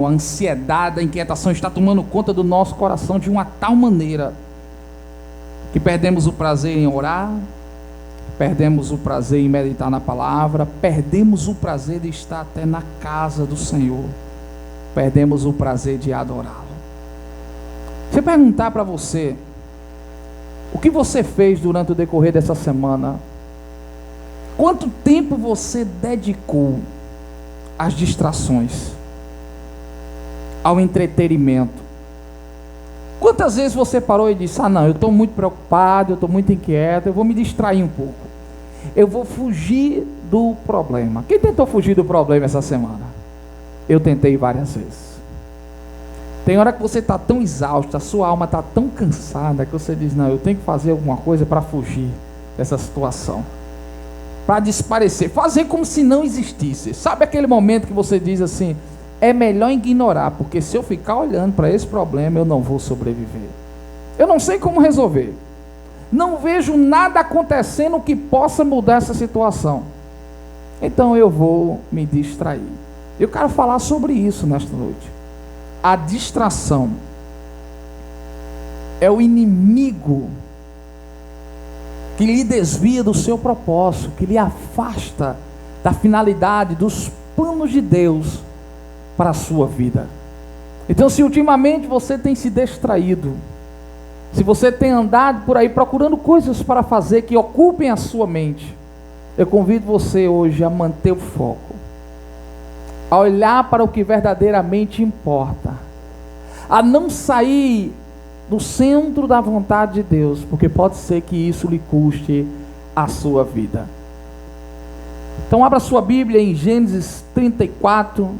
A ansiedade, a inquietação está tomando conta do nosso coração de uma tal maneira que perdemos o prazer em orar, perdemos o prazer em meditar na palavra, perdemos o prazer de estar até na casa do Senhor, perdemos o prazer de adorá-lo. Se eu perguntar para você, o que você fez durante o decorrer dessa semana? Quanto tempo você dedicou às distrações, ao entretenimento? Quantas vezes você parou e disse: não, eu estou muito preocupado, eu estou muito inquieto, eu vou me distrair um pouco, eu vou fugir do problema. Quem tentou fugir do problema essa semana? Eu tentei várias vezes. Tem hora que você está tão exausto, a sua alma está tão cansada, que você diz: não, eu tenho que fazer alguma coisa para fugir dessa situação, para desaparecer, fazer como se não existisse. Sabe aquele momento que você diz assim: é melhor ignorar, porque se eu ficar olhando para esse problema, eu não vou sobreviver. Eu não sei como resolver. Não vejo nada acontecendo que possa mudar essa situação. Então eu vou me distrair. Eu quero falar sobre isso nesta noite. A distração é o inimigo que lhe desvia do seu propósito, que lhe afasta da finalidade, dos planos de Deus para a sua vida. Então, se ultimamente você tem se distraído, se você tem andado por aí procurando coisas para fazer que ocupem a sua mente, eu convido você hoje a manter o foco, a olhar para o que verdadeiramente importa, a não sair do centro da vontade de Deus, porque pode ser que isso lhe custe a sua vida. Então abra sua Bíblia em Gênesis 34,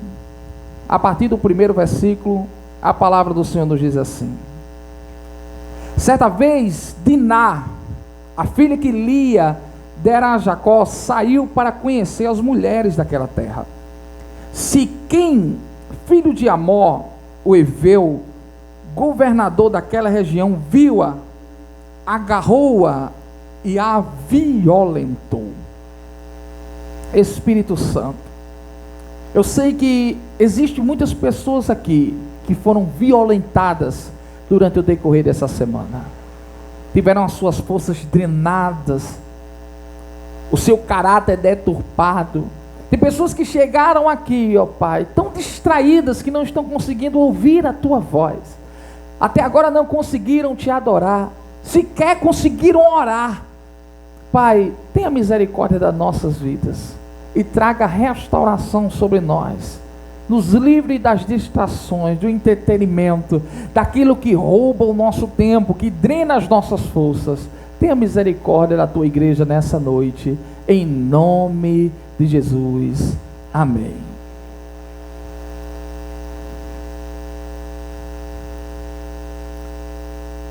a partir do primeiro versículo. A palavra do Senhor nos diz assim: certa vez Diná, a filha que Lia dera a Jacó, saiu para conhecer as mulheres daquela terra. Siquém, filho de Amor, o heveu, governador daquela região, viu-a, agarrou-a e a violentou. Espírito Santo, eu sei que existem muitas pessoas aqui que foram violentadas durante o decorrer dessa semana, tiveram as suas forças drenadas, o seu caráter deturpado. Tem pessoas que chegaram aqui, ó Pai, tão distraídas que não estão conseguindo ouvir a Tua voz, até agora não conseguiram Te adorar, sequer conseguiram orar. Pai, tenha misericórdia das nossas vidas e traga restauração sobre nós, nos livre das distrações, do entretenimento, daquilo que rouba o nosso tempo, que drena as nossas forças. Tenha misericórdia da Tua igreja nessa noite, em nome de Jesus, amém.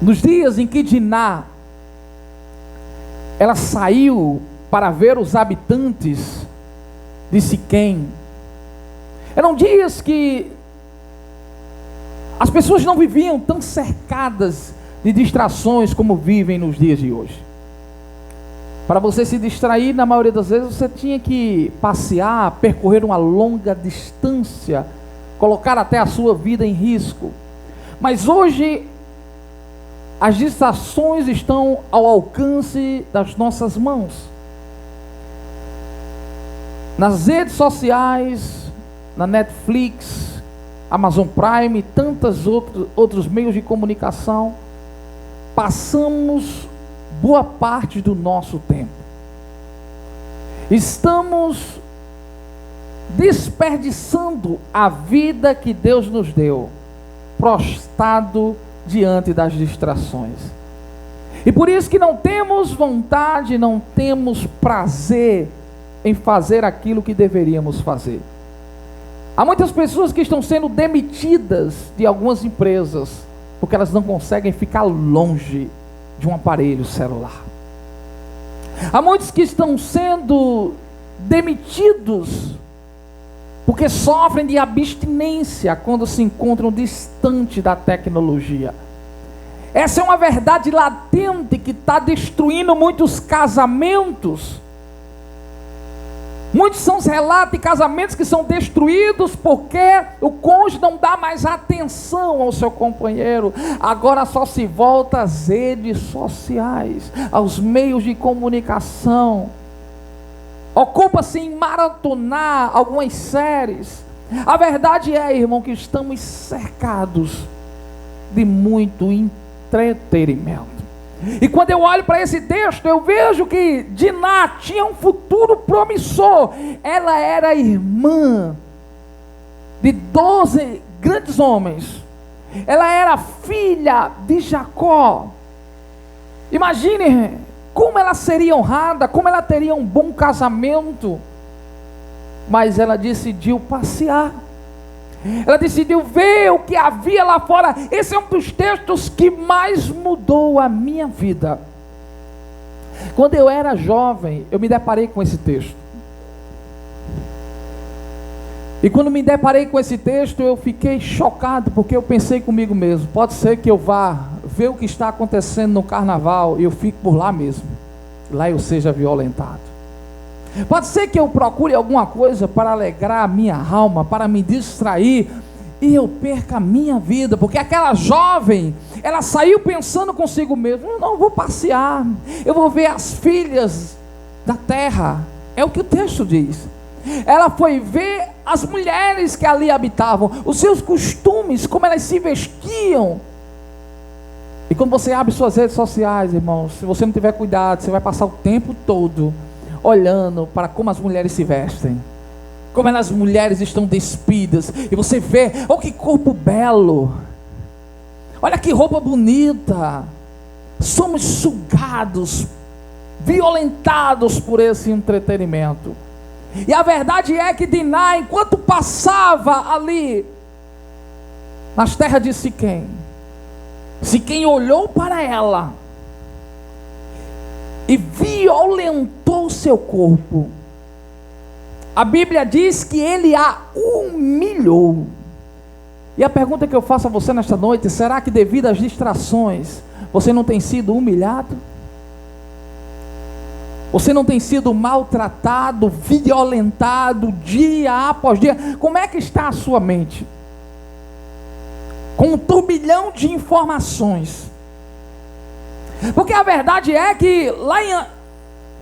Nos dias em que Diná, ela saiu para ver os habitantes de Siquém, eram dias que as pessoas não viviam tão cercadas de distrações como vivem nos dias de hoje. Para você se distrair, na maioria das vezes, você tinha que passear, percorrer uma longa distância, colocar até a sua vida em risco. Mas hoje, as distrações estão ao alcance das nossas mãos. Nas redes sociais, na Netflix, Amazon Prime e tantos outros meios de comunicação, passamos boa parte do nosso tempo. Estamos desperdiçando a vida que Deus nos deu, prostrado diante das distrações. E por isso que não temos vontade, não temos prazer em fazer aquilo que deveríamos fazer. Há muitas pessoas que estão sendo demitidas de algumas empresas, porque elas não conseguem ficar longe de um aparelho celular. Há muitos que estão sendo demitidos porque sofrem de abstinência quando se encontram distante da tecnologia. Essa é uma verdade latente que está destruindo muitos casamentos. Muitos são os relatos de casamentos que são destruídos porque o cônjuge não dá mais atenção ao seu companheiro. Agora só se volta às redes sociais, aos meios de comunicação. Ocupa-se em maratonar algumas séries. A verdade é, irmão, que estamos cercados de muito entretenimento. E quando eu olho para esse texto, eu vejo que Diná tinha um futuro promissor. Ela era irmã de 12 grandes homens. Ela era filha de Jacó. Imagine como ela seria honrada, como ela teria um bom casamento. Mas ela decidiu passear. Ela decidiu ver o que havia lá fora. Esse é um dos textos que mais mudou a minha vida. Quando eu era jovem, eu me deparei com esse texto. E quando me deparei com esse texto, eu fiquei chocado, porque eu pensei comigo mesmo: pode ser que eu vá ver o que está acontecendo no carnaval e eu fique por lá mesmo, lá eu seja violentado. Pode ser que eu procure alguma coisa para alegrar a minha alma, para me distrair, e eu perca a minha vida, porque aquela jovem, ela saiu pensando consigo mesma: não, eu vou passear, eu vou ver as filhas da terra. É o que o texto diz. Ela foi ver as mulheres que ali habitavam, os seus costumes, como elas se vestiam. E quando você abre suas redes sociais, irmãos, se você não tiver cuidado, você vai passar o tempo todo olhando para como as mulheres se vestem, como as mulheres estão despidas, e você vê: oh, que corpo belo, olha que roupa bonita. Somos sugados, violentados por esse entretenimento. E a verdade é que Diná, enquanto passava ali nas terras de Siquém olhou para ela e violentou seu corpo. A Bíblia diz que ele a humilhou. E a pergunta que eu faço a você nesta noite: será que devido às distrações você não tem sido humilhado? Você não tem sido maltratado, violentado dia após dia? Como é que está a sua mente? Com um turbilhão de informações. Porque a verdade é que lá em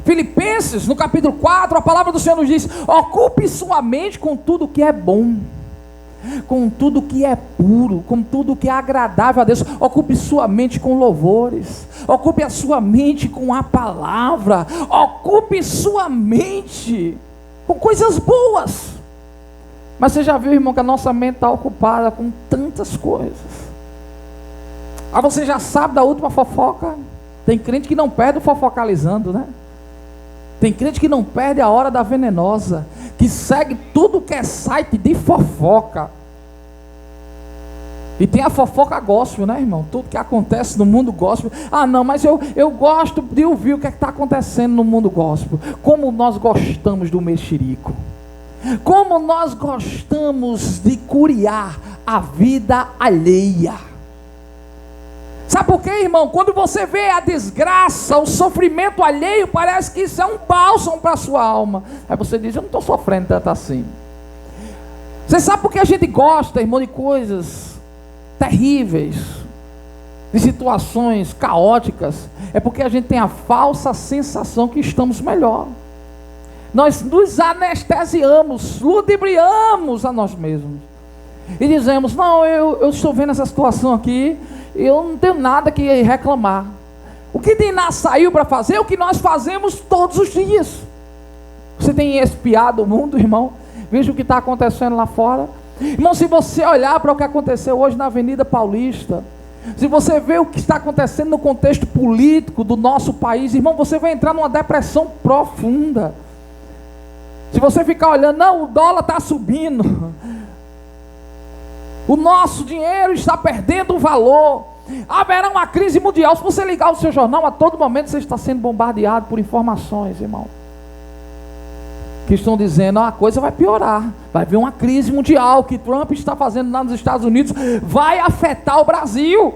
Filipenses, no capítulo 4, a palavra do Senhor nos diz: ocupe sua mente com tudo que é bom, com tudo que é puro, com tudo que é agradável a Deus. Ocupe sua mente com louvores, ocupe a sua mente com a palavra, ocupe sua mente com coisas boas. Mas você já viu, irmão, que a nossa mente está ocupada com tantas coisas? Ah, você já sabe da última fofoca? Tem crente que não perde o fofocalizando, né? Tem crente que não perde a hora da venenosa, que segue tudo que é site de fofoca. E tem a fofoca gospel, né, irmão? Tudo que acontece no mundo gospel. Ah, não, mas eu gosto de ouvir o que está acontecendo no mundo gospel. Como nós gostamos do mexerico. Como nós gostamos de curiar a vida alheia. Sabe por quê, irmão? Quando você vê a desgraça, o sofrimento alheio, parece que isso é um bálsamo para a sua alma. Aí você diz: eu não estou sofrendo tanto assim. Você sabe por que a gente gosta, irmão, de coisas terríveis, de situações caóticas? É porque a gente tem a falsa sensação que estamos melhor. Nós nos anestesiamos, ludibriamos a nós mesmos. E dizemos: não, eu estou vendo essa situação aqui, eu não tenho nada que reclamar. O que Diná saiu para fazer é o que nós fazemos todos os dias. Você tem espiado o mundo, irmão? Veja o que está acontecendo lá fora. Irmão, se você olhar para o que aconteceu hoje na Avenida Paulista, se você vê o que está acontecendo no contexto político do nosso país, irmão, você vai entrar numa depressão profunda. Se você ficar olhando: não, o dólar está subindo, o nosso dinheiro está perdendo valor, haverá uma crise mundial. Se você ligar o seu jornal, a todo momento você está sendo bombardeado por informações, irmão, que estão dizendo: a coisa vai piorar, vai vir uma crise mundial, que Trump está fazendo lá nos Estados Unidos vai afetar o Brasil.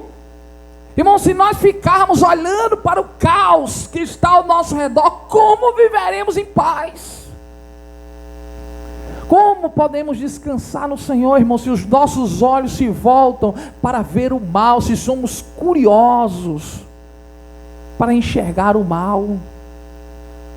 Irmão, se nós ficarmos olhando para o caos que está ao nosso redor, como viveremos em paz? Como podemos descansar no Senhor, irmão, se os nossos olhos se voltam para ver o mal, se somos curiosos para enxergar o mal?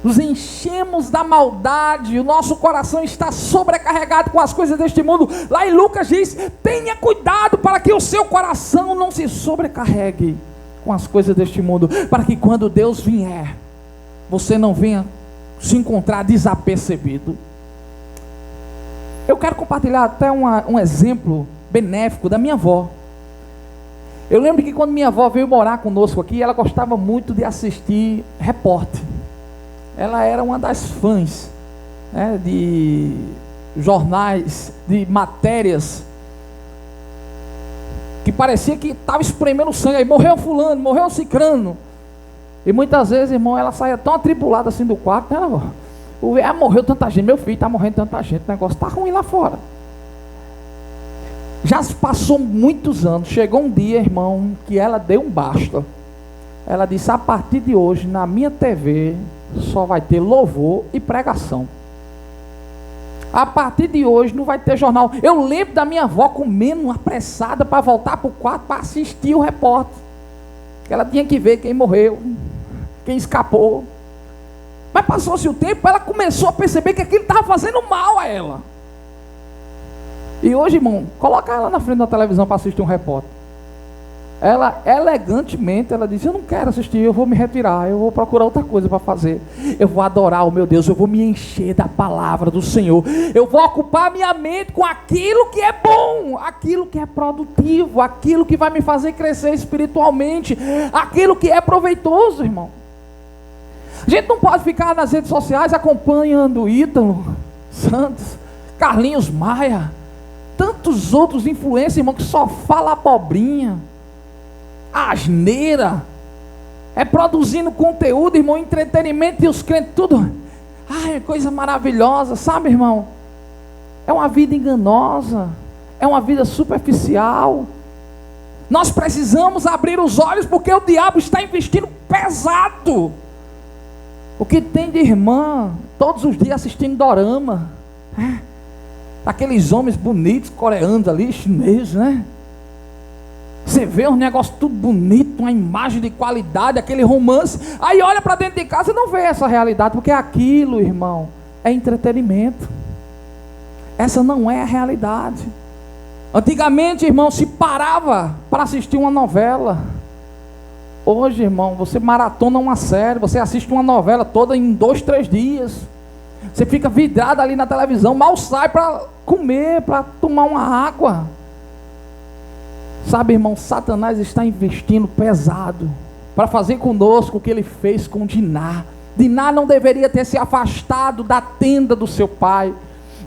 Nos enchemos da maldade, o nosso coração está sobrecarregado com as coisas deste mundo. Lá em Lucas diz: tenha cuidado para que o seu coração não se sobrecarregue com as coisas deste mundo, para que quando Deus vier, você não venha se encontrar desapercebido. Eu quero compartilhar até um exemplo benéfico da minha avó. Eu lembro que quando minha avó veio morar conosco aqui, ela gostava muito de assistir repórter. Ela era uma das fãs, né, de jornais, de matérias, que parecia que estava espremendo sangue. Aí morreu fulano, morreu cicrano. E muitas vezes, irmão, ela saía tão atribulada assim do quarto, né, morreu tanta gente, meu filho está morrendo tanta gente, o negócio está ruim lá fora. Já se passou muitos anos, chegou um dia, irmão, que ela deu um basta. Ela disse: a partir de hoje, na minha TV, só vai ter louvor e pregação. A partir de hoje não vai ter jornal. Eu lembro da minha avó comendo apressada para voltar para o quarto para assistir o repórter. Ela tinha que ver quem morreu, quem escapou. Mas passou-se o tempo, ela começou a perceber que aquilo estava fazendo mal a ela. E hoje, irmão, coloca ela na frente da televisão para assistir um repórter. Ela, elegantemente, ela disse: eu não quero assistir, eu vou me retirar, eu vou procurar outra coisa para fazer. Eu vou adorar o meu Deus, eu vou me encher da palavra do Senhor. Eu vou ocupar minha mente com aquilo que é bom, aquilo que é produtivo, aquilo que vai me fazer crescer espiritualmente, aquilo que é proveitoso, irmão. A gente não pode ficar nas redes sociais acompanhando Ítalo Santos, Carlinhos Maia, tantos outros influencers, irmão, que só fala abobrinha, asneira, produzindo conteúdo, irmão, entretenimento, e os crentes tudo, coisa maravilhosa, sabe, irmão? É uma vida enganosa, é uma vida superficial. Nós precisamos abrir os olhos, porque o diabo está investindo pesado. O que tem de irmã todos os dias assistindo dorama, aqueles homens bonitos coreanos ali, chineses, né? Você vê um negócio tudo bonito, uma imagem de qualidade, aquele romance, aí olha para dentro de casa e não vê essa realidade, porque aquilo, irmão, é entretenimento. Essa não é a realidade. Antigamente, irmão, se parava para assistir uma novela. Hoje, irmão, você maratona uma série, você assiste uma novela toda em 2, 3 dias. Você fica vidrado ali na televisão, mal sai para comer, para tomar uma água. Sabe, irmão, Satanás está investindo pesado para fazer conosco o que ele fez com Diná. Diná não deveria ter se afastado da tenda do seu pai.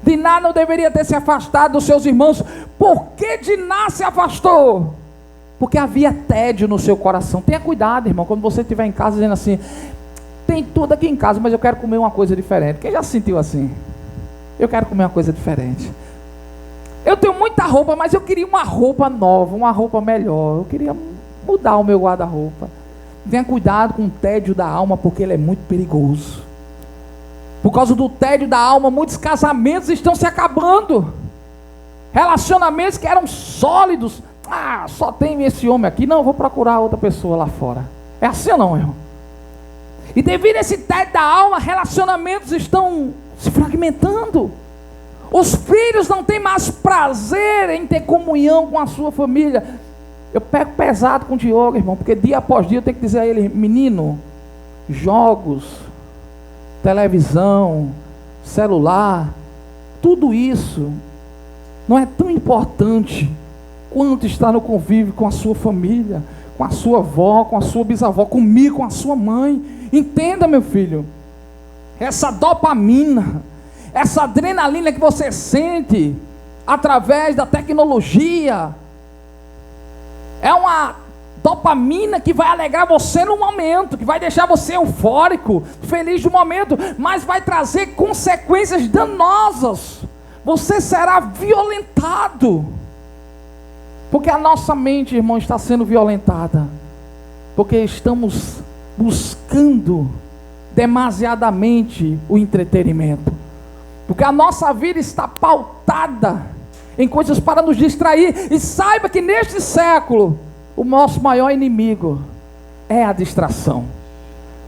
Diná não deveria ter se afastado dos seus irmãos. Por que Diná se afastou? Porque havia tédio no seu coração. Tenha cuidado, irmão, quando você estiver em casa dizendo assim: tem tudo aqui em casa, mas eu quero comer uma coisa diferente. Quem já se sentiu assim? Eu quero comer uma coisa diferente. Eu tenho muita roupa, mas eu queria uma roupa nova, uma roupa melhor. Eu queria mudar o meu guarda-roupa. Tenha cuidado com o tédio da alma, porque ele é muito perigoso. Por causa do tédio da alma, muitos casamentos estão se acabando. Relacionamentos que eram sólidos. Só tem esse homem aqui, não, eu vou procurar outra pessoa lá fora. É assim ou não, irmão? E devido a esse tédio da alma, relacionamentos estão se fragmentando. Os filhos não têm mais prazer em ter comunhão com a sua família. Eu pego pesado com o Diogo, irmão, porque dia após dia eu tenho que dizer a ele: menino, jogos, televisão, celular, tudo isso não é tão importante quanto estar no convívio com a sua família, com a sua avó, com a sua bisavó, comigo, com a sua mãe. Entenda, meu filho, essa dopamina, essa adrenalina que você sente através da tecnologia, é uma dopamina que vai alegrar você no momento, que vai deixar você eufórico, feliz no momento, mas vai trazer consequências danosas. Você será violentado, porque a nossa mente, irmão, está sendo violentada, porque estamos buscando demasiadamente o entretenimento. porque a nossa vida está pautada em coisas para nos distrair. E saiba que neste século, o nosso maior inimigo é a distração.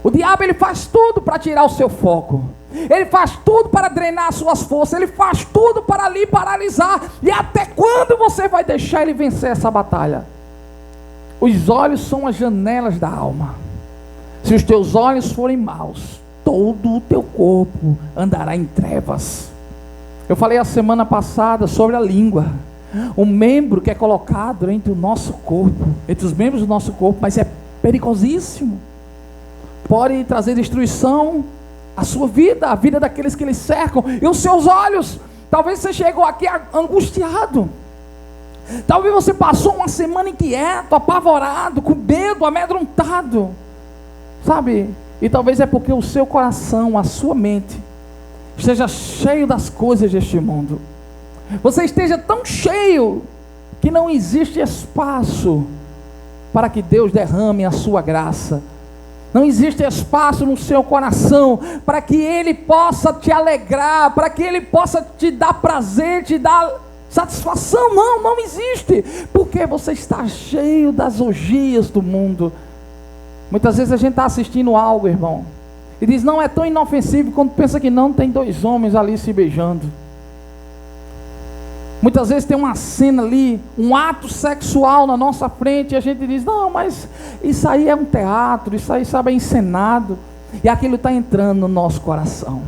O diabo, ele faz tudo para tirar o seu foco, ele faz tudo para drenar as suas forças, ele faz tudo para lhe paralisar. E até quando você vai deixar ele vencer essa batalha? Os olhos são as janelas da alma. Se os teus olhos forem maus, todo o teu corpo andará em trevas. Eu falei a semana passada sobre a língua, um membro que é colocado entre o nosso corpo, entre os membros do nosso corpo, mas é perigosíssimo, pode trazer destruição à sua vida, à vida daqueles que lhe cercam. E os seus olhos, talvez você chegou aqui angustiado, talvez você passou uma semana inquieto, apavorado, com medo, amedrontado, sabe? E talvez é porque o seu coração, a sua mente esteja cheio das coisas deste mundo. Você esteja tão cheio que não existe espaço para que Deus derrame a sua graça. Não existe espaço no seu coração para que Ele possa te alegrar, para que Ele possa te dar prazer, te dar satisfação. Não existe, porque você está cheio das orgias do mundo. Muitas vezes a gente está assistindo algo, irmão, e diz, não é tão inofensivo, quando pensa que não, tem dois homens ali se beijando. Muitas vezes tem uma cena ali, um ato sexual na nossa frente, e a gente diz, não, mas isso aí é um teatro, isso aí, sabe, é encenado. E aquilo está entrando no nosso coração,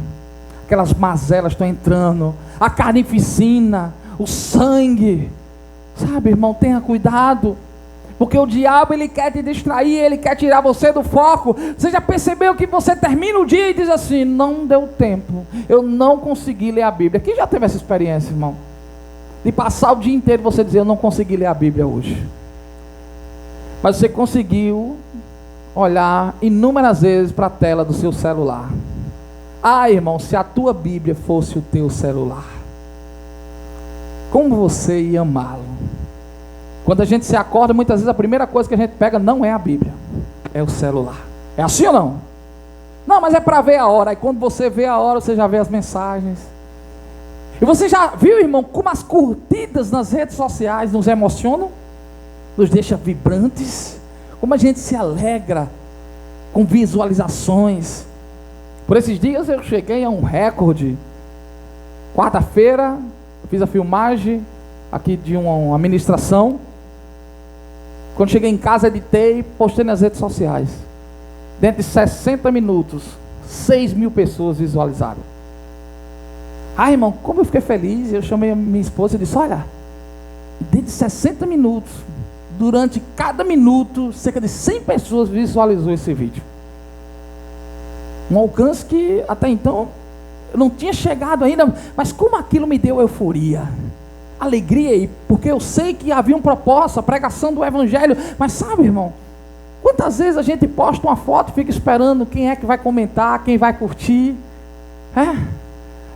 aquelas mazelas estão entrando, a carnificina, o sangue, sabe, irmão, tenha cuidado, porque o diabo, ele quer te distrair, ele quer tirar você do foco. Você já percebeu que você termina o dia e diz assim, não deu tempo, eu não consegui ler a Bíblia? Quem já teve essa experiência, irmão? De passar o dia inteiro você dizer, eu não consegui ler a Bíblia hoje, mas você conseguiu olhar inúmeras vezes para a tela do seu celular. Ah, irmão, se a tua Bíblia fosse o teu celular, como você ia amá-lo? Quando a gente se acorda, muitas vezes a primeira coisa que a gente pega não é a Bíblia, é o celular. É assim ou não? Não, mas é para ver a hora. Aí quando você vê a hora, você já vê as mensagens. E você já viu, irmão, como as curtidas nas redes sociais nos emocionam? Nos deixa vibrantes? Como a gente se alegra com visualizações. Por esses dias eu cheguei a um recorde. Quarta-feira, eu fiz a filmagem aqui de uma ministração. Quando cheguei em casa, editei, postei nas redes sociais. Dentro de 60 minutos, 6.000 pessoas visualizaram. Ah, irmão, como eu fiquei feliz. Eu chamei a minha esposa e disse, olha, dentro de 60 minutos, durante cada minuto, cerca de 100 pessoas visualizou esse vídeo. Um alcance que até então eu não tinha chegado ainda, mas como aquilo me deu euforia, alegria, porque eu sei que havia um propósito, a pregação do Evangelho. Mas sabe, irmão, quantas vezes a gente posta uma foto e fica esperando quem é que vai comentar, quem vai curtir, a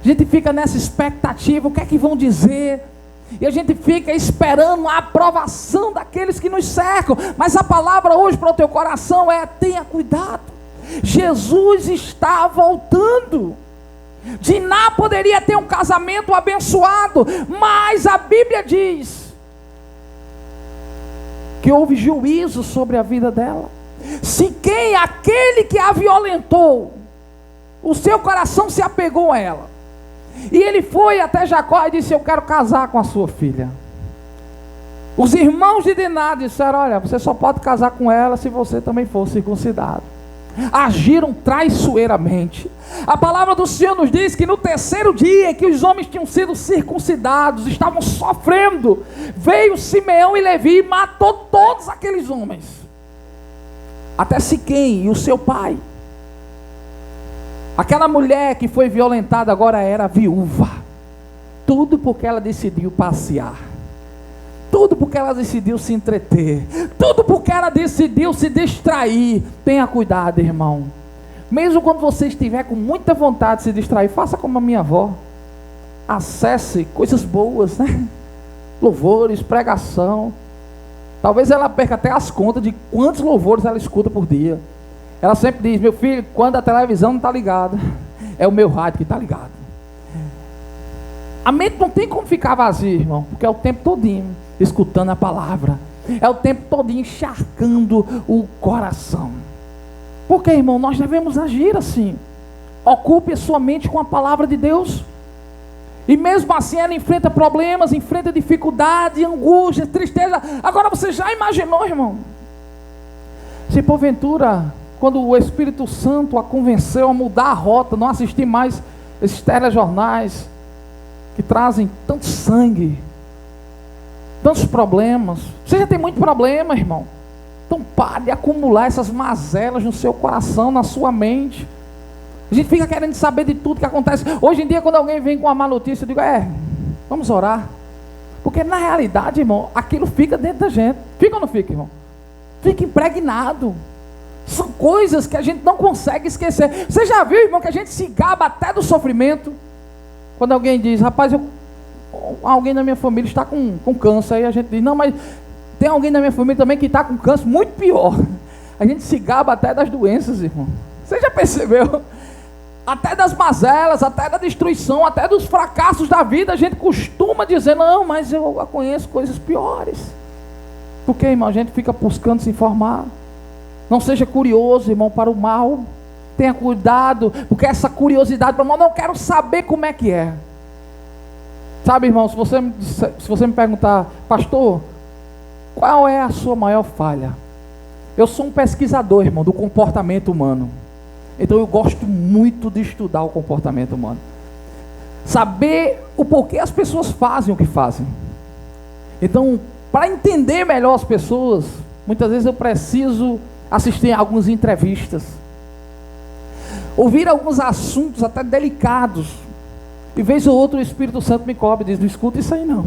gente fica nessa expectativa, o que é que vão dizer, e a gente fica esperando a aprovação daqueles que nos cercam. Mas a palavra hoje para o teu coração é, tenha cuidado, Jesus está voltando. Diná poderia ter um casamento abençoado, mas a Bíblia diz que houve juízo sobre a vida dela. Siquém, aquele que a violentou, o seu coração se apegou a ela, e ele foi até Jacó e disse, eu quero casar com a sua filha. Os irmãos de Diná disseram, olha, você só pode casar com ela se você também for circuncidado. Agiram traiçoeiramente. A palavra do Senhor nos diz que no terceiro dia em que os homens tinham sido circuncidados, estavam sofrendo, veio Simeão e Levi e matou todos aqueles homens, até Siquém e o seu pai. Aquela mulher que foi violentada agora era viúva, tudo porque ela decidiu passear, tudo porque ela decidiu se entreter, tudo porque ela decidiu se distrair. Tenha cuidado, irmão, mesmo quando você estiver com muita vontade de se distrair, faça como a minha avó, acesse coisas boas, né? Louvores, pregação. Talvez ela perca até as contas de quantos louvores ela escuta por dia. Ela sempre diz, meu filho, quando a televisão não está ligada, é o meu rádio que está ligado. A mente não tem como ficar vazia, irmão, porque é o tempo todinho escutando a palavra, é o tempo todinho encharcando o coração. Porque, irmão, nós devemos agir assim. Ocupe a sua mente com a palavra de Deus. E mesmo assim ela enfrenta problemas, enfrenta dificuldade, angústia, tristeza. Agora você já imaginou, irmão? Se porventura, quando o Espírito Santo a convenceu a mudar a rota, não assistir mais esses telejornais que trazem tanto sangue, tantos problemas. Você já tem muito problema, irmão. Então pare de acumular essas mazelas no seu coração, na sua mente. A gente fica querendo saber de tudo que acontece. Hoje em dia, quando alguém vem com uma má notícia, eu digo, vamos orar. Porque na realidade, irmão, aquilo fica dentro da gente. Fica ou não fica, irmão? Fica impregnado. São coisas que a gente não consegue esquecer. Você já viu, irmão, que a gente se gaba até do sofrimento? Quando alguém diz, rapaz, alguém da minha família está com câncer. Aí a gente diz, não, mas tem alguém da minha família também que está com câncer muito pior. A gente se gaba até das doenças, irmão. Você já percebeu? Até das mazelas, até da destruição, até dos fracassos da vida, a gente costuma dizer, não, mas eu conheço coisas piores. Porque, irmão, a gente fica buscando se informar. Não seja curioso, irmão, para o mal. Tenha cuidado, porque essa curiosidade para o mal, não quero saber como é que é. Sabe, irmão, se você me perguntar, pastor, qual é a sua maior falha? Eu sou um pesquisador, irmão, do comportamento humano. Então eu gosto muito de estudar o comportamento humano. Saber o porquê as pessoas fazem o que fazem. Então, para entender melhor as pessoas, muitas vezes eu preciso assistir a algumas entrevistas. Ouvir alguns assuntos até delicados. E vez ou outra o Espírito Santo me cobre e diz, não escuta isso aí não.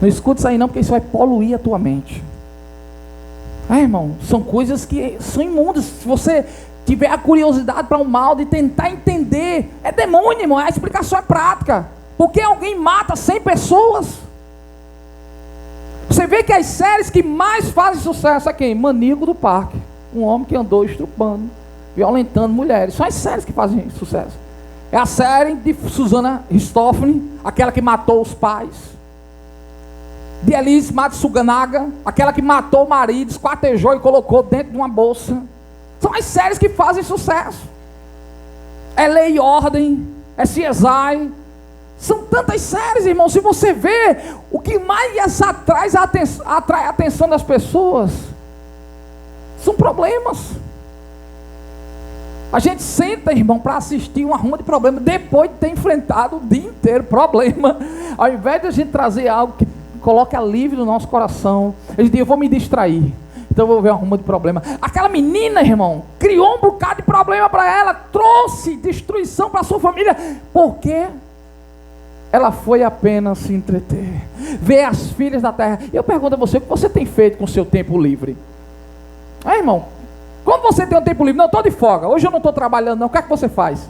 Não escuta isso aí não, porque isso vai poluir a tua mente. Irmão, são coisas que são imundas. Se você tiver a curiosidade para o mal, de tentar entender, é demônio, irmão, a explicação é prática. Porque alguém mata 100 pessoas. Você vê que as séries que mais fazem sucesso é quem? Maníaco do Parque. Um homem que andou estrupando, violentando mulheres. São as séries que fazem sucesso. É a série de Susana Richthofen, aquela que matou os pais. De Elise Matsuganaga, aquela que matou o marido, esquartejou e colocou dentro de uma bolsa. São as séries que fazem sucesso. É Lei e Ordem, é CSI. São tantas séries, irmão. Se você vê, o que mais atrai a atenção das pessoas são problemas. A gente senta, irmão, para assistir uma ruma de problemas, depois de ter enfrentado o dia inteiro problema. Ao invés de a gente trazer algo que coloque alívio no nosso coração, a gente diz, eu vou me distrair, então eu vou ver uma ruma de problema. Aquela menina, irmão, criou um bocado de problema para ela, trouxe destruição para a sua família, porque ela foi apenas se entreter, ver as filhas da terra. E eu pergunto a você, o que você tem feito com o seu tempo livre? Irmão, quando você tem um tempo livre, não, eu estou de folga, hoje eu não estou trabalhando não, o que é que você faz?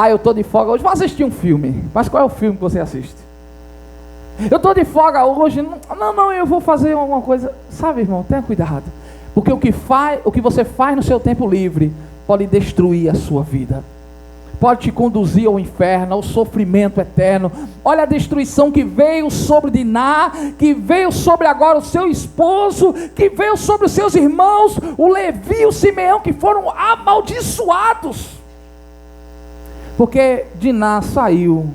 Eu estou de folga hoje, vou assistir um filme. Mas qual é o filme que você assiste? Eu estou de folga hoje, não, eu vou fazer alguma coisa. Sabe, irmão, tenha cuidado, porque o que você faz no seu tempo livre pode destruir a sua vida, pode te conduzir ao inferno, ao sofrimento eterno. Olha a destruição que veio sobre Diná, que veio sobre agora o seu esposo, que veio sobre os seus irmãos, o Levi e o Simeão, que foram amaldiçoados, porque Diná saiu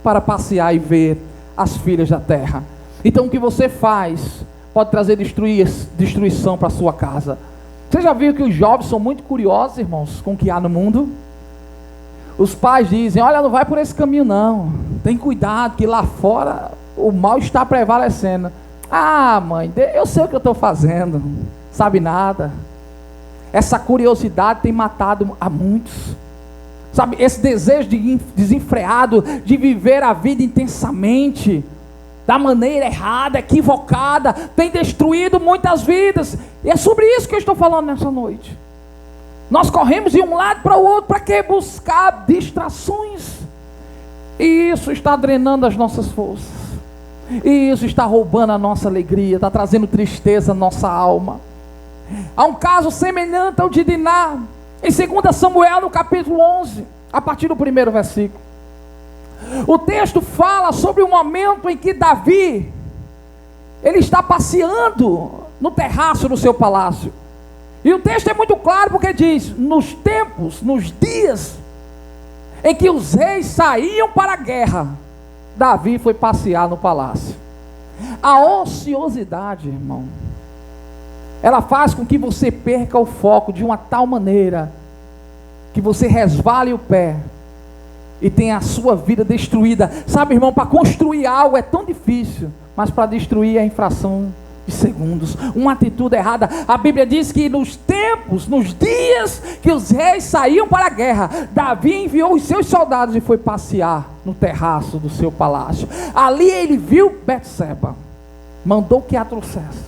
para passear e ver as filhas da terra. Então o que você faz pode trazer destruição para a sua casa. Você já viu que os jovens são muito curiosos, irmãos, com o que há no mundo? Os pais dizem, olha, não vai por esse caminho não, tem cuidado que lá fora o mal está prevalecendo. Mãe, eu sei o que eu estou fazendo, sabe nada. Essa curiosidade tem matado a muitos. Sabe, esse desejo desenfreado de viver a vida intensamente, da maneira errada, equivocada, tem destruído muitas vidas. E é sobre isso que eu estou falando nessa noite. Nós corremos de um lado para o outro, para que? Buscar distrações. E isso está drenando as nossas forças. E isso está roubando a nossa alegria, está trazendo tristeza à nossa alma. Há um caso semelhante ao de Diná, em 2 Samuel, no capítulo 11, a partir do 1º versículo. O texto fala sobre o momento em que Davi, ele está passeando no terraço do seu palácio. E o texto é muito claro porque diz: nos tempos, nos dias em que os reis saíam para a guerra, Davi foi passear no palácio. A ociosidade, irmão, ela faz com que você perca o foco de uma tal maneira que você resvale o pé e tenha a sua vida destruída. Sabe, irmão, para construir algo é tão difícil, mas para destruir é em fração de segundos. Uma atitude errada. A Bíblia diz que nos tempos, nos dias que os reis saíam para a guerra, Davi enviou os seus soldados e foi passear no terraço do seu palácio. Ali ele viu Betseba, mandou que a trouxesse,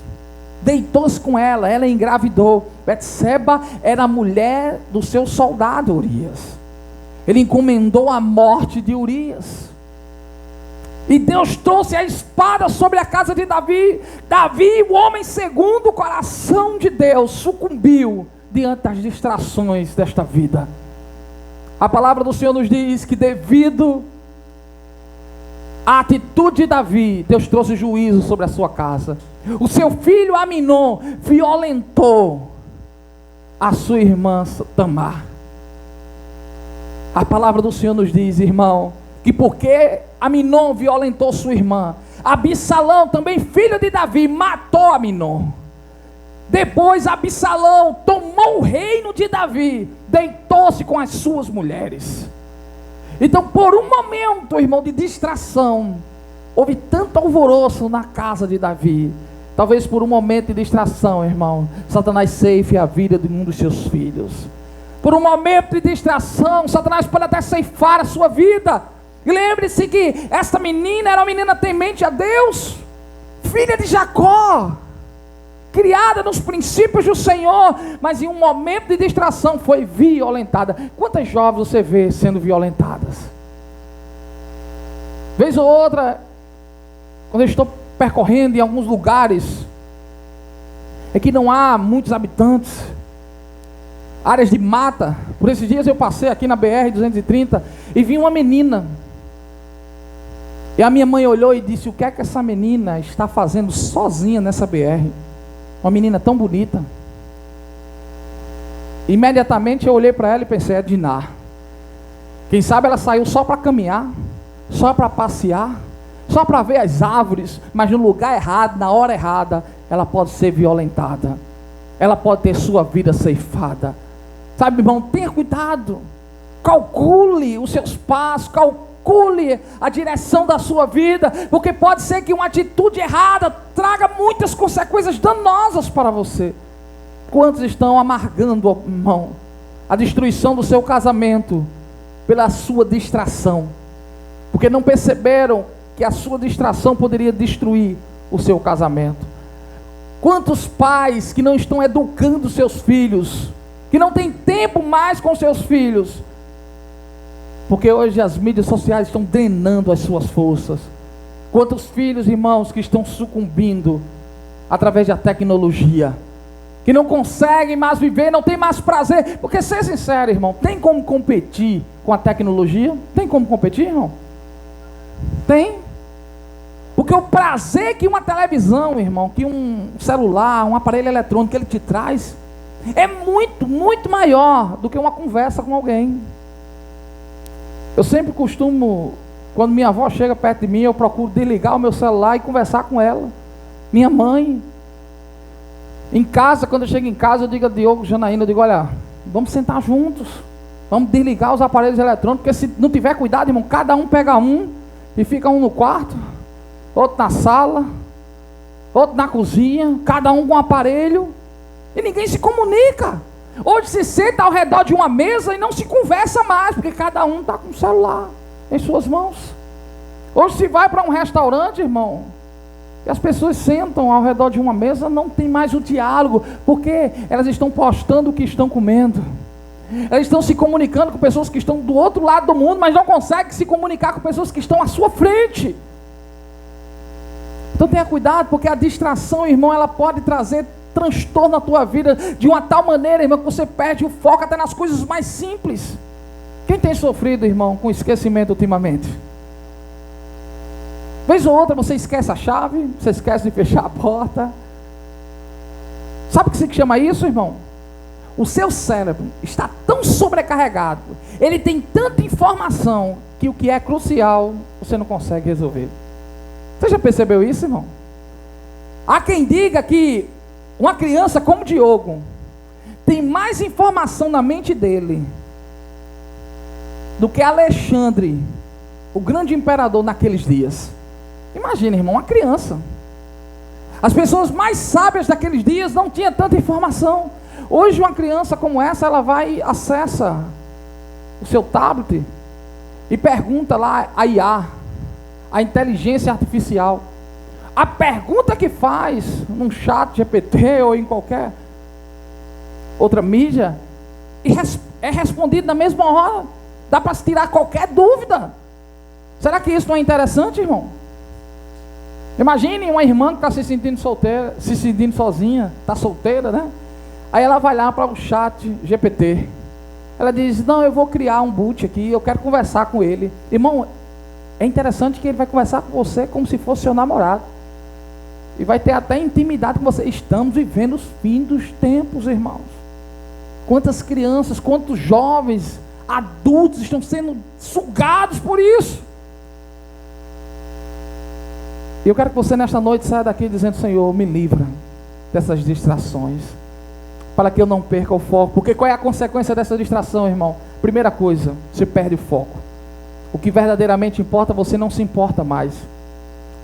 deitou-se com ela, ela engravidou. Betseba era a mulher do seu soldado Urias. Ele encomendou a morte de Urias. E Deus trouxe a espada sobre a casa de Davi. Davi, o homem segundo o coração de Deus, sucumbiu diante das distrações desta vida. A palavra do Senhor nos diz que devido à atitude de Davi, Deus trouxe juízo sobre a sua casa. O seu filho Aminon violentou a sua irmã Tamar. A palavra do Senhor nos diz, irmão, que porque Aminon violentou sua irmã, Absalão, também filho de Davi, matou Aminon. Depois Absalão tomou o reino de Davi, deitou-se com as suas mulheres. Então, por um momento, irmão, de distração, houve tanto alvoroço na casa de Davi. Talvez por um momento de distração, irmão, Satanás ceife a vida de um dos seus filhos. Por um momento de distração, Satanás pode até ceifar a sua vida. E lembre-se que esta menina era uma menina temente a Deus, filha de Jacó, criada nos princípios do Senhor, mas em um momento de distração foi violentada. Quantas jovens você vê sendo violentadas? Vez ou outra, quando eu estou percorrendo em alguns lugares é que não há muitos habitantes, áreas de mata. Por esses dias eu passei aqui na BR-230 e vi uma menina. E a minha mãe olhou e disse: o que é que essa menina está fazendo sozinha nessa BR? Uma menina tão bonita. Imediatamente eu olhei para ela e pensei: é Diná. Quem sabe ela saiu só para caminhar, só para passear, só para ver as árvores, mas no lugar errado, na hora errada, ela pode ser violentada, ela pode ter sua vida ceifada. Sabe, irmão, tenha cuidado, calcule os seus passos, calcule a direção da sua vida, porque pode ser que uma atitude errada traga muitas consequências danosas para você. Quantos estão amargando, irmão, a destruição do seu casamento pela sua distração, porque não perceberam que a sua distração poderia destruir o seu casamento? Quantos pais que não estão educando seus filhos, que não têm tempo mais com seus filhos, porque hoje as mídias sociais estão drenando as suas forças. Quantos filhos, irmãos, que estão sucumbindo através da tecnologia, que não conseguem mais viver, não tem mais prazer, porque, ser sincero, irmão, tem como competir com a tecnologia? Tem como competir, irmão? Tem. Porque o prazer que uma televisão, irmão, que um celular, um aparelho eletrônico, ele te traz, é muito, muito maior do que uma conversa com alguém. Eu sempre costumo, quando minha avó chega perto de mim, eu procuro desligar o meu celular e conversar com ela. Minha mãe. Em casa, quando eu chego em casa, eu digo a Diogo, Janaína, eu digo: olha, vamos sentar juntos, vamos desligar os aparelhos eletrônicos, porque se não tiver cuidado, irmão, cada um pega um e fica um no quarto, outro na sala, outro na cozinha, cada um com um aparelho, e ninguém se comunica. Hoje se senta ao redor de uma mesa e não se conversa mais, porque cada um está com o celular em suas mãos. Hoje se vai para um restaurante, irmão, e as pessoas sentam ao redor de uma mesa, não tem mais o diálogo, porque elas estão postando o que estão comendo. Elas estão se comunicando com pessoas que estão do outro lado do mundo, mas não conseguem se comunicar com pessoas que estão à sua frente. Então tenha cuidado, porque a distração, irmão, ela pode trazer transtorno na tua vida de uma tal maneira, irmão, que você perde o foco até nas coisas mais simples. Quem tem sofrido, irmão, com esquecimento ultimamente? Vez ou outra você esquece a chave, você esquece de fechar a porta. Sabe o que se chama isso, irmão? O seu cérebro está tão sobrecarregado, ele tem tanta informação, que o que é crucial, você não consegue resolver. Você já percebeu isso, irmão? Há quem diga que uma criança como Diogo tem mais informação na mente dele do que Alexandre, o grande imperador naqueles dias. Imagina, irmão, uma criança. As pessoas mais sábias daqueles dias não tinham tanta informação. Hoje uma criança como essa, ela vai, acessa o seu tablet e pergunta lá a IA, a inteligência artificial. A pergunta que faz num chat GPT ou em qualquer outra mídia é respondida na mesma hora. Dá para se tirar qualquer dúvida. Será que isso não é interessante, irmão? Imagine uma irmã que está se sentindo solteira, se sentindo sozinha, está solteira, né? Aí ela vai lá para o chat GPT. Ela diz, não, eu vou criar um boot aqui, eu quero conversar com ele. Irmão, é interessante que ele vai conversar com você como se fosse seu namorado. E vai ter até intimidade com você. Estamos vivendo os fins dos tempos, irmãos. Quantas crianças, quantos jovens, adultos estão sendo sugados por isso. E eu quero que você nesta noite saia daqui dizendo, Senhor, me livra dessas distrações, para que eu não perca o foco. Porque qual é a consequência dessa distração, irmão? Primeira coisa, você perde o foco. O que verdadeiramente importa, você não se importa mais.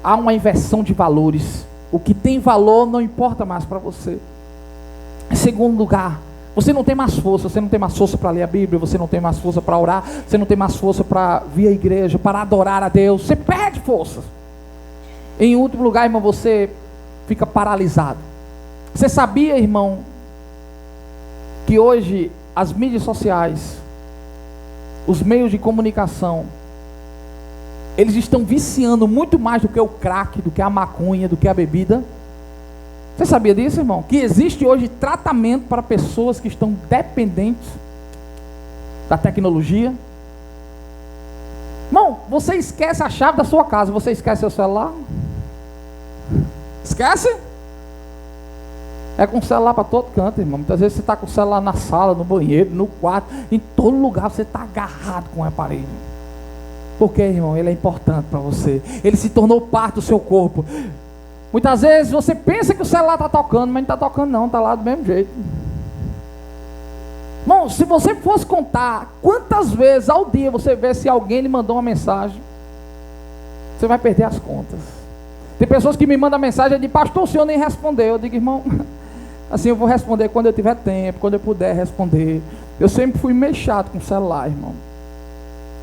Há uma inversão de valores. O que tem valor não importa mais para você. Em segundo lugar, você não tem mais força. Você não tem mais força para ler a Bíblia. Você não tem mais força para orar. Você não tem mais força para vir à igreja, para adorar a Deus. Você perde força. Em último lugar, irmão, você fica paralisado. Você sabia, irmão, que hoje as mídias sociais, os meios de comunicação, eles estão viciando muito mais do que o crack, do que a maconha, do que a bebida? Você sabia disso, irmão? Que existe hoje tratamento para pessoas que estão dependentes da tecnologia. Irmão, você esquece a chave da sua casa, você esquece seu celular? Esquece? É com o celular para todo canto, irmão. Muitas vezes você está com o celular na sala, no banheiro, no quarto, em todo lugar você está agarrado com o aparelho. Por quê, irmão? Ele é importante para você. Ele se tornou parte do seu corpo. Muitas vezes você pensa que o celular está tocando, mas não está tocando não, está lá do mesmo jeito. Irmão, se você fosse contar quantas vezes ao dia você vê se alguém lhe mandou uma mensagem, você vai perder as contas. Tem pessoas que me mandam mensagem de pastor, o senhor nem respondeu. Eu digo, irmão, assim eu vou responder quando eu tiver tempo, quando eu puder responder. Eu sempre fui meio chato com o celular, irmão.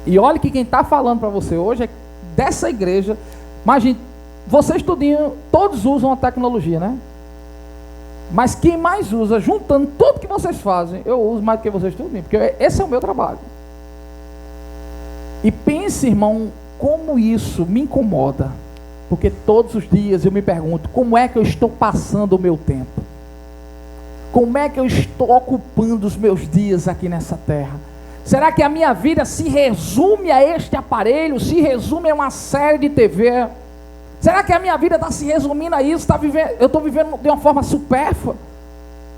E olha que quem está falando para você hoje é dessa igreja. Imagine, vocês tudinho, todos usam a tecnologia, né? Mas quem mais usa, juntando tudo que vocês fazem, eu uso mais do que vocês tudinho, porque esse é o meu trabalho. E pense, irmão, como isso me incomoda. Porque todos os dias eu me pergunto, como é que eu estou passando o meu tempo? Como é que eu estou ocupando os meus dias aqui nessa terra? Será que a minha vida se resume a este aparelho? Se resume a uma série de TV? Será que a minha vida está se resumindo a isso? Eu estou vivendo de uma forma supérflua?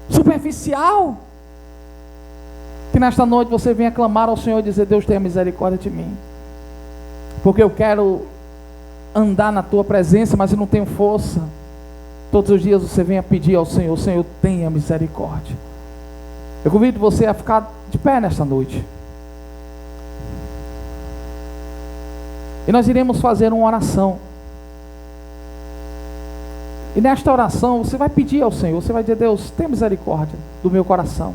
Superficial? Que nesta noite você venha clamar ao Senhor e dizer, Deus tenha misericórdia de mim. Porque eu quero andar na tua presença, mas eu não tenho força. Todos os dias você venha pedir ao Senhor, Senhor, tenha misericórdia. Eu convido você a ficar de pé nesta noite. E nós iremos fazer uma oração. E nesta oração você vai pedir ao Senhor, você vai dizer, Deus, tenha misericórdia do meu coração.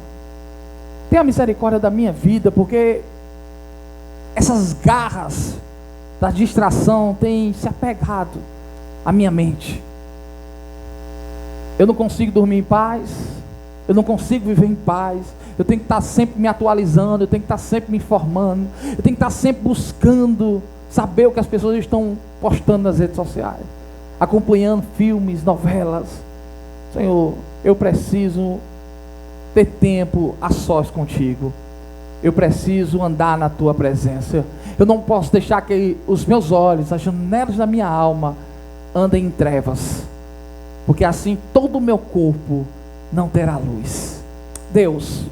Tenha misericórdia da minha vida, porque essas garras da distração têm se apegado à minha mente. Eu não consigo dormir em paz, eu não consigo viver em paz, eu tenho que estar sempre me atualizando, eu tenho que estar sempre me informando, eu tenho que estar sempre buscando saber o que as pessoas estão postando nas redes sociais, acompanhando filmes, novelas. Senhor, eu preciso ter tempo a sós contigo. Eu preciso andar na tua presença. Eu não posso deixar que os meus olhos, as janelas da minha alma, andem em trevas, porque assim todo o meu corpo não terá luz. Deus,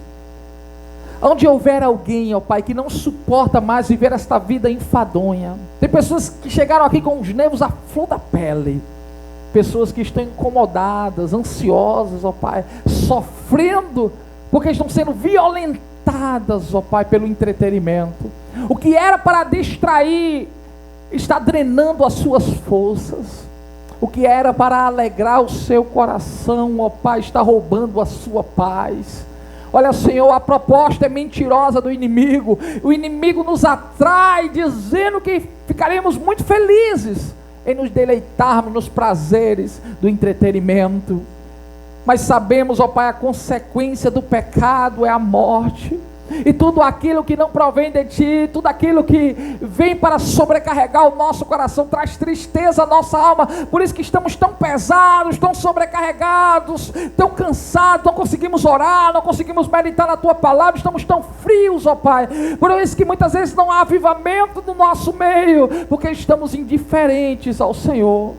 onde houver alguém, ó Pai, que não suporta mais viver esta vida enfadonha, tem pessoas que chegaram aqui com os nervos à flor da pele, pessoas que estão incomodadas, ansiosas, ó Pai, sofrendo, porque estão sendo violentadas, ó Pai, pelo entretenimento. O que era para distrair, está drenando as suas forças. O que era para alegrar o seu coração, ó Pai, está roubando a sua paz. Olha, Senhor, a proposta é mentirosa do inimigo. O inimigo nos atrai, dizendo que ficaremos muito felizes em nos deleitarmos nos prazeres do entretenimento. Mas sabemos, ó Pai, a consequência do pecado é a morte. E tudo aquilo que não provém de Ti, tudo aquilo que vem para sobrecarregar o nosso coração, traz tristeza à nossa alma. Por isso que estamos tão pesados, tão sobrecarregados, tão cansados, não conseguimos orar, não conseguimos meditar na Tua palavra, estamos tão frios, ó Pai. Por isso que muitas vezes não há avivamento no nosso meio, porque estamos indiferentes ao Senhor.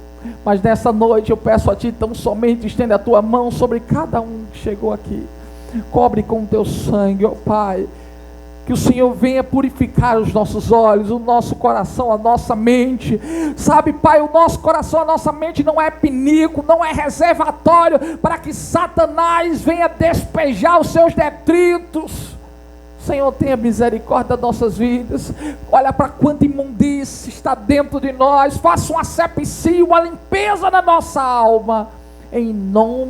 Mas nessa noite eu peço a Ti, tão somente estende a Tua mão sobre cada um que chegou aqui. Cobre com o Teu sangue, ó Pai. Que o Senhor venha purificar os nossos olhos, o nosso coração, a nossa mente. Sabe, Pai, o nosso coração, a nossa mente não é pinico, não é reservatório para que Satanás venha despejar os seus detritos. Senhor, tenha misericórdia das nossas vidas. Olha para quanta imundície está dentro de nós. Faça uma asepsia, uma limpeza na nossa alma, em nome